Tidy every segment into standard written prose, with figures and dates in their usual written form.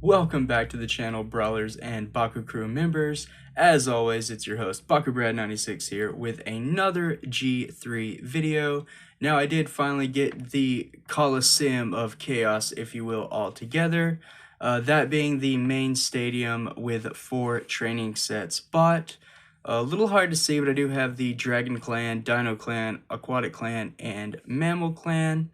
Welcome back to the channel, Brawlers and Baku Crew members. As always, it's your host, BakuBrad96 here with another G3 video. Now, I did finally get the Coliseum of Chaos, if you will, all together. That being the main stadium with 4 training sets bought. A little hard to see, but I do have the Dragon Clan, Dino Clan, Aquatic Clan, and Mammal Clan.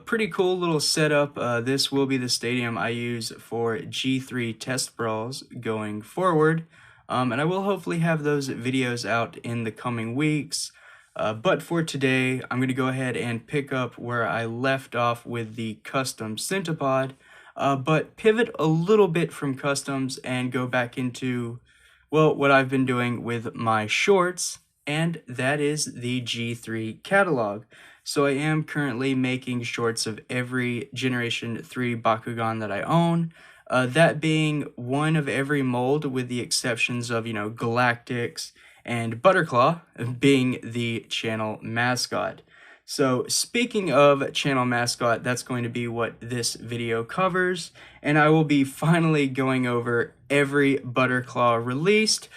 Pretty cool little setup. This will be the stadium I use for G3 test brawls going forward. And I will hopefully have those videos out in the coming weeks. But for today, I'm going to go ahead and pick up where I left off with the custom Centipod. But pivot a little bit from customs and go back into, well, what I've been doing with my shorts. And that is the G3 catalog. So I am currently making shorts of every Generation 3 Bakugan that I own. That being one of every mold with the exceptions of, Galactics and Butterclaw being the channel mascot. So speaking of channel mascot, that's going to be what this video covers. And I will be finally going over every Butterclaw released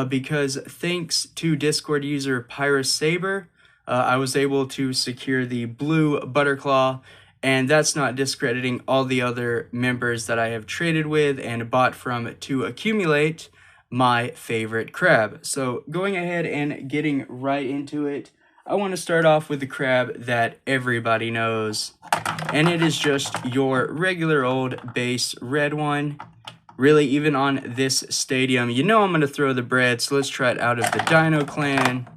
because thanks to Discord user Pyrosaber, I was able to secure the blue Butterclaw, and that's not discrediting all the other members that I have traded with and bought from to accumulate my favorite crab. So going ahead and getting right into it, I want to start off with the crab that everybody knows, and it is just your regular old base red one. Really, even on this stadium, I'm going to throw the bread, so let's try it out of the Dino Clan.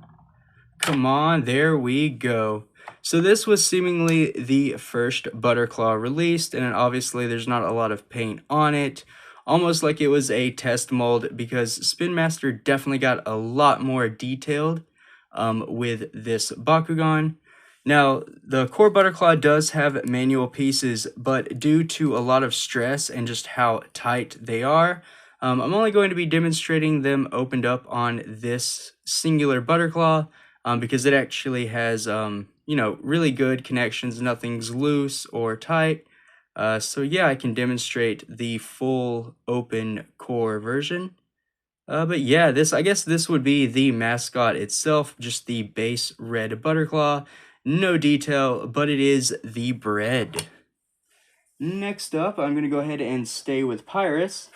Come on, there we go. So this was seemingly the first Butterclaw released, and obviously there's not a lot of paint on it. Almost like it was a test mold, because Spin Master definitely got a lot more detailed with this Bakugan. Now, the core Butterclaw does have manual pieces, but due to a lot of stress and just how tight they are, I'm only going to be demonstrating them opened up on this singular Butterclaw. Because it actually has, really good connections. Nothing's loose or tight. So yeah, I can demonstrate the full open core version. But yeah, I guess this would be the mascot itself, just the base red Butterclaw. No detail, but it is the bread. Next up, I'm going to go ahead and stay with Pyrus.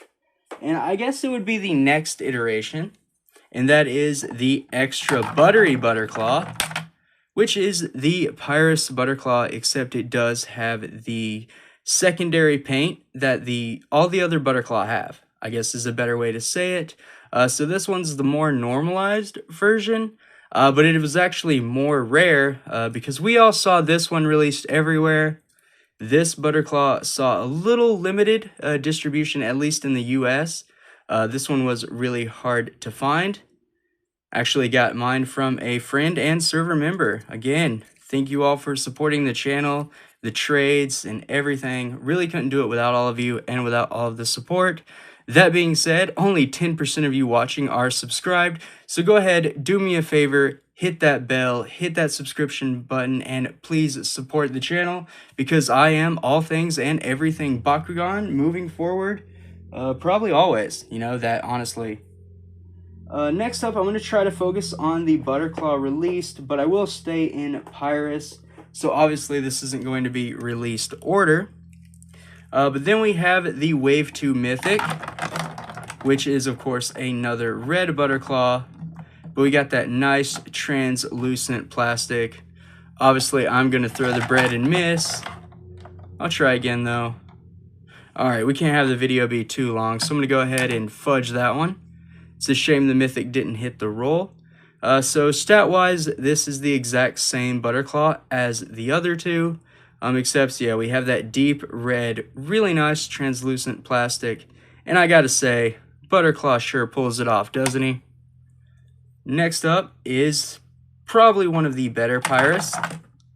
And I guess it would be the next iteration. And that is the extra buttery Butterclaw, which is the Pyrus Butterclaw, except it does have the secondary paint that all the other Butterclaw have, I guess is a better way to say it. So this one's the more normalized version, but it was actually more rare because we all saw this one released everywhere. This Butterclaw saw a little limited distribution, at least in the US. This one was really hard to find. Actually got mine from a friend and server member. Again, thank you all for supporting the channel, the trades, and everything. Really couldn't do it without all of you and without all of the support. That being said, only 10% of you watching are subscribed, so go ahead, do me a favor, hit that bell, hit that subscription button, and please support the channel, because I am all things and everything Bakugan moving forward. Probably always, that honestly. Next up, I'm going to try to focus on the Butterclaw released, but I will stay in Pyrus, so obviously this isn't going to be released order. But then we have the Wave 2 Mythic, which is, of course, another red Butterclaw, but we got that nice translucent plastic. Obviously, I'm going to throw the bread and miss. I'll try again, though. Alright, we can't have the video be too long, so I'm going to go ahead and fudge that one. It's a shame the Mythic didn't hit the roll. So stat-wise, this is the exact same Butterclaw as the other two. Except, yeah, we have that deep red, really nice translucent plastic. And I gotta say, Butterclaw sure pulls it off, doesn't he? Next up is probably one of the better Pyrus.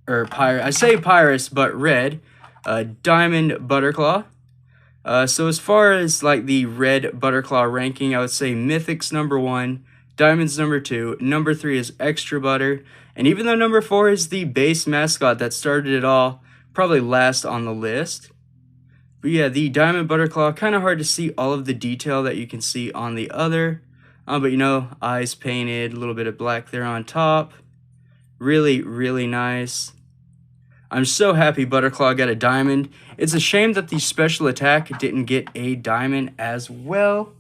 I say Pyrus, but red. Diamond Butterclaw. So as far as like the red Butterclaw ranking, I would say Mythic's number 1, Diamond's number 2, number 3 is Extra Butter, and even though number 4 is the base mascot that started it all, probably last on the list. But yeah, the Diamond Butterclaw, kind of hard to see all of the detail that you can see on the other. But you know, eyes painted, a little bit of black there on top. Really, really nice. I'm so happy Butterclaw got a diamond. It's a shame that the special attack didn't get a diamond as well.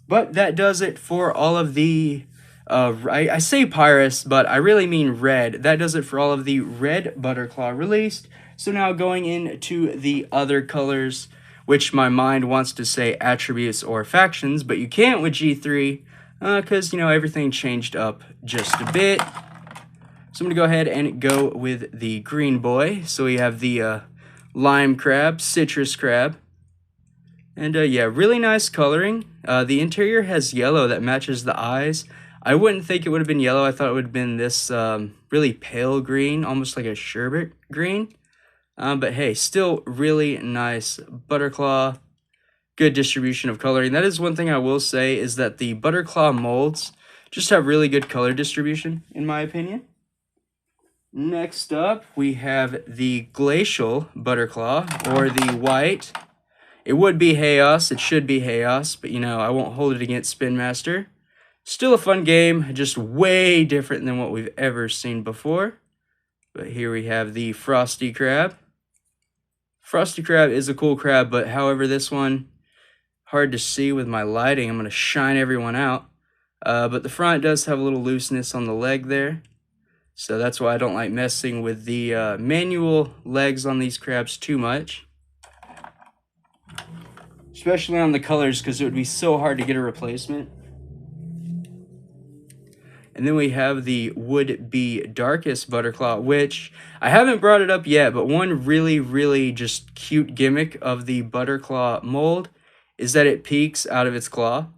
But that does it for all of the, I say Pyrus, but I really mean red. That does it for all of the red Butterclaw released. So now going into the other colors, which my mind wants to say attributes or factions, but you can't with G3, because, you know, everything changed up just a bit. So I'm going to go ahead and go with the green boy. So we have the lime crab, citrus crab. And yeah, really nice coloring. The interior has yellow that matches the eyes. I wouldn't think it would have been yellow. I thought it would have been this really pale green, almost like a sherbet green. But hey, still really nice Butterclaw. Good distribution of coloring. That is one thing I will say, is that the Butterclaw molds just have really good color distribution, in my opinion. Next up, we have the Glacial Butterclaw, or the white. It would be Chaos, it should be Chaos, but you know, I won't hold it against Spin Master. Still a fun game, just way different than what we've ever seen before. But here we have the Frosty Crab. Frosty Crab is a cool crab, but however, this one, hard to see with my lighting. I'm going to shine everyone out. But the front does have a little looseness on the leg there. So that's why I don't like messing with the manual legs on these crabs too much. Especially on the colors, because it would be so hard to get a replacement. And then we have the would-be darkest Butterclaw, which I haven't brought it up yet, but one really, really just cute gimmick of the Butterclaw mold is that it peeks out of its claw.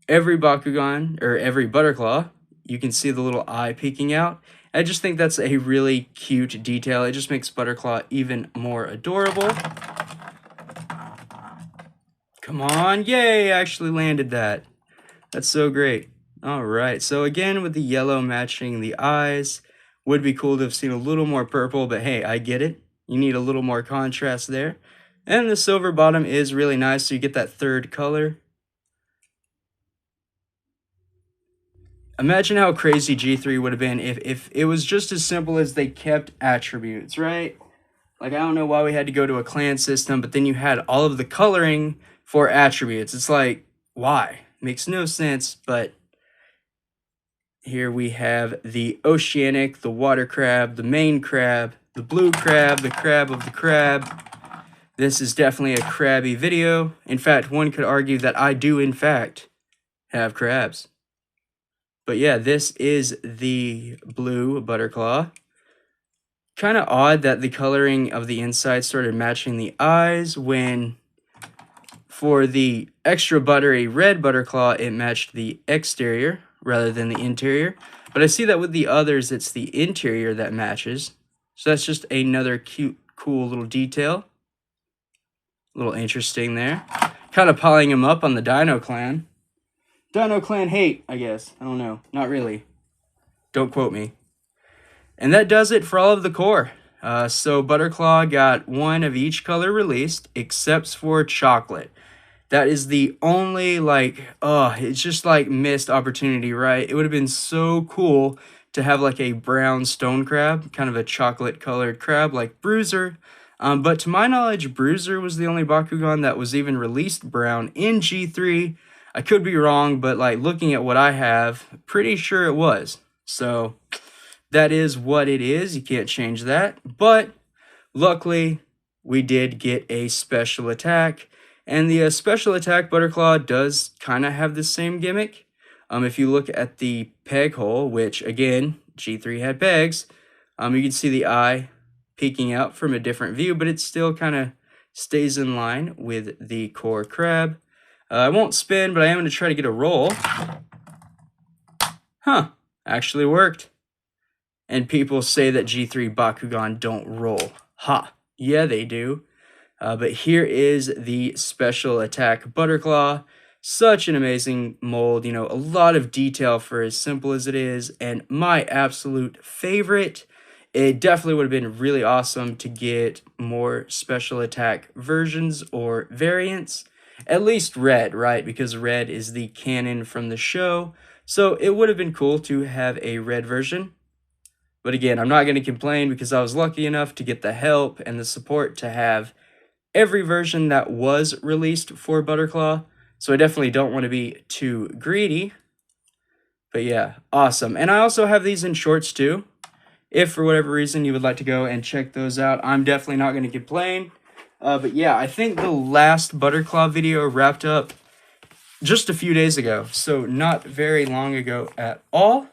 Every Bakugan, or every Butterclaw, you can see the little eye peeking out. I just think that's a really cute detail. It just makes Butterclaw even more adorable. Come on, yay, I actually landed that. That's so great. All right, so again, with the yellow matching the eyes, would be cool to have seen a little more purple, but hey, I get it. You need a little more contrast there. And the silver bottom is really nice, so you get that third color. Imagine how crazy G3 would have been if it was just as simple as they kept attributes, right? Like, I don't know why we had to go to a clan system, but then you had all of the coloring for attributes. It's like, why? Makes no sense, but here we have the oceanic, the water crab, the main crab, the blue crab, the crab of the crab. This is definitely a crabby video. In fact, one could argue that I do, in fact, have crabs. But yeah, this is the blue Butterclaw. Kind of odd that the coloring of the inside started matching the eyes when for the extra buttery red Butterclaw, it matched the exterior rather than the interior. But I see that with the others, it's the interior that matches. So that's just another cute, cool little detail. A little interesting there. Kind of piling him up on the Dino Clan. Dino Clan hate, I guess. I don't know. Not really. Don't quote me. And that does it for all of the core. So Butterclaw got one of each color released, except for chocolate. That is the only, like, it's just like missed opportunity, right? It would have been so cool to have like a brown stone crab, kind of a chocolate colored crab like Bruiser. But to my knowledge, Bruiser was the only Bakugan that was even released brown in G3. I could be wrong, but like looking at what I have, pretty sure it was. So that is what it is. You can't change that. But luckily, we did get a special attack. And the special attack Butterclaw does kind of have the same gimmick. If you look at the peg hole, which again, G3 had pegs, you can see the eye peeking out from a different view, but it still kind of stays in line with the core crab. I won't spin, but I am going to try to get a roll. Huh, actually worked. And people say that G3 Bakugan don't roll. Ha, yeah they do. But here is the special attack Butterclaw. Such an amazing mold, you know, a lot of detail for as simple as it is. And my absolute favorite it definitely would have been really awesome to get more special attack versions or variants. At least red, right? Because red is the canon from the show. So it would have been cool to have a red version. But again, I'm not going to complain because I was lucky enough to get the help and the support to have every version that was released for Butterclaw. So I definitely don't want to be too greedy. But yeah, awesome. And I also have these in shorts too. If for whatever reason you would like to go and check those out, I'm definitely not going to complain. But yeah, I think the last Butterclaw video wrapped up just a few days ago. So not very long ago at all.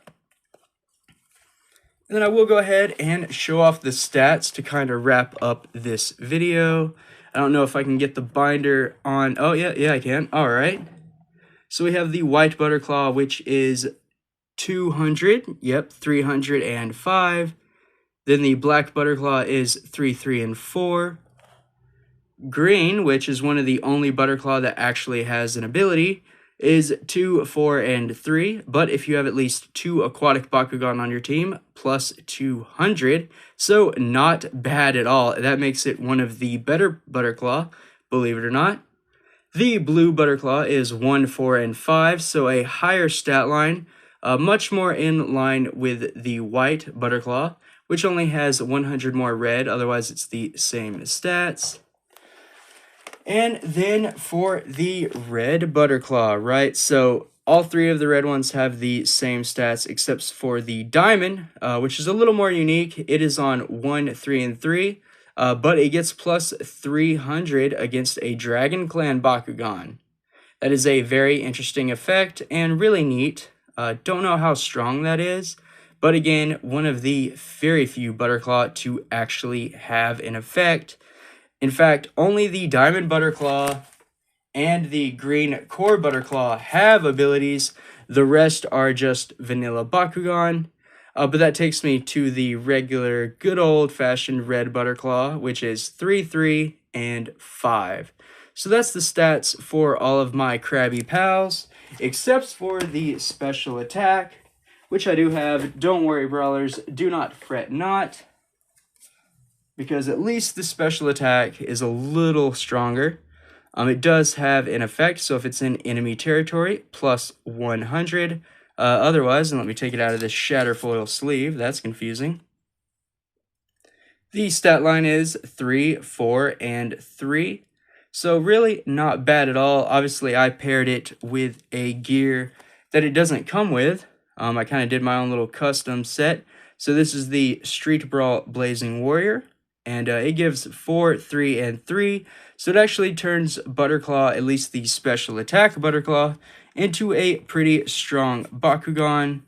And then I will go ahead and show off the stats to kind of wrap up this video. I don't know if I can get the binder on. Oh, yeah, I can. All right. So we have the white Butterclaw, which is 200. Yep, 305. Then the black Butterclaw is 3, 3, and 4. Green, which is one of the only Butterclaw that actually has an ability, is 2, 4, and 3. But if you have at least 2 aquatic Bakugan on your team, plus 200. So not bad at all. That makes it one of the better Butterclaw, believe it or not. The blue Butterclaw is 1, 4, and 5, so a higher stat line, much more in line with the white Butterclaw, which only has 100 more red, otherwise it's the same stats. And then for the red Butterclaw, right? So all 3 of the red ones have the same stats except for the diamond, which is a little more unique. It is on 1, 3, and 3, but it gets plus 300 against a Dragon Clan Bakugan. That is a very interesting effect and really neat. Don't know how strong that is, but again, one of the very few Butterclaw to actually have an effect. In fact, only the Diamond Butterclaw and the Green Core Butterclaw have abilities. The rest are just vanilla Bakugan. But that takes me to the regular, good old-fashioned red Butterclaw, which is 3, 3, and 5. So that's the stats for all of my Krabby Pals, except for the special attack, which I do have. Don't worry, brawlers, do not fret not, because at least the special attack is a little stronger. It does have an effect, so if it's in enemy territory, plus 100. Otherwise, and let me take it out of this Shatterfoil sleeve, that's confusing. The stat line is 3, 4, and 3. So really not bad at all. Obviously, I paired it with a gear that it doesn't come with. I kind of did my own little custom set. So this is the Street Brawl Blazing Warrior. And it gives 4, 3, and 3. So it actually turns Butterclaw, at least the special attack Butterclaw, into a pretty strong Bakugan.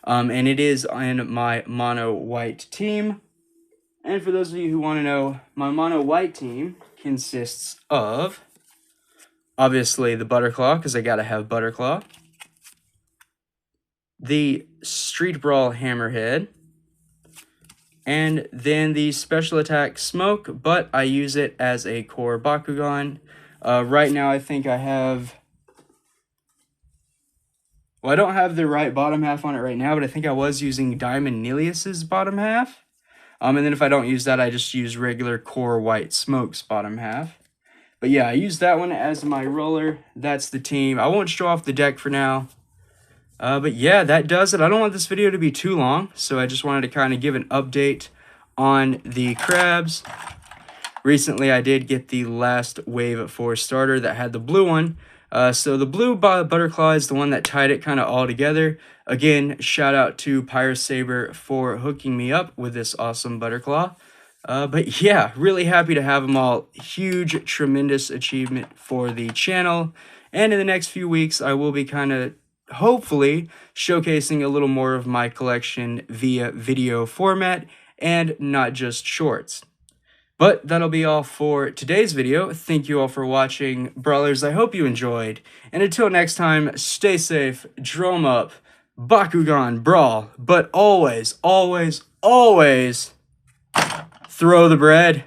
And it is in my mono white team. And for those of you who want to know, my mono white team consists of, obviously, the Butterclaw, because I gotta have Butterclaw. The Street Brawl Hammerhead. And then the special attack Smoke, but I use it as a core Bakugan. Right now I think I have... Well, I don't have the right bottom half on it right now, but I think I was using Diamond Nelius's bottom half. And then if I don't use that, I just use regular core White Smoke's bottom half. But yeah, I use that one as my roller. That's the team. I won't show off the deck for now. But yeah, that does it. I don't want this video to be too long, so I just wanted to kind of give an update on the crabs. Recently, I did get the last Wave 4 starter that had the blue one. So the blue Butterclaw is the one that tied it kind of all together. Again, shout out to Pyrosaber for hooking me up with this awesome Butterclaw. But yeah, really happy to have them all. Huge, tremendous achievement for the channel. And in the next few weeks, I will be kind of hopefully showcasing a little more of my collection via video format and not just shorts. But that'll be all for today's video. Thank you all for watching, brawlers. I hope you enjoyed. And until next time, stay safe, drum up, Bakugan brawl, but always, always, always throw the bread.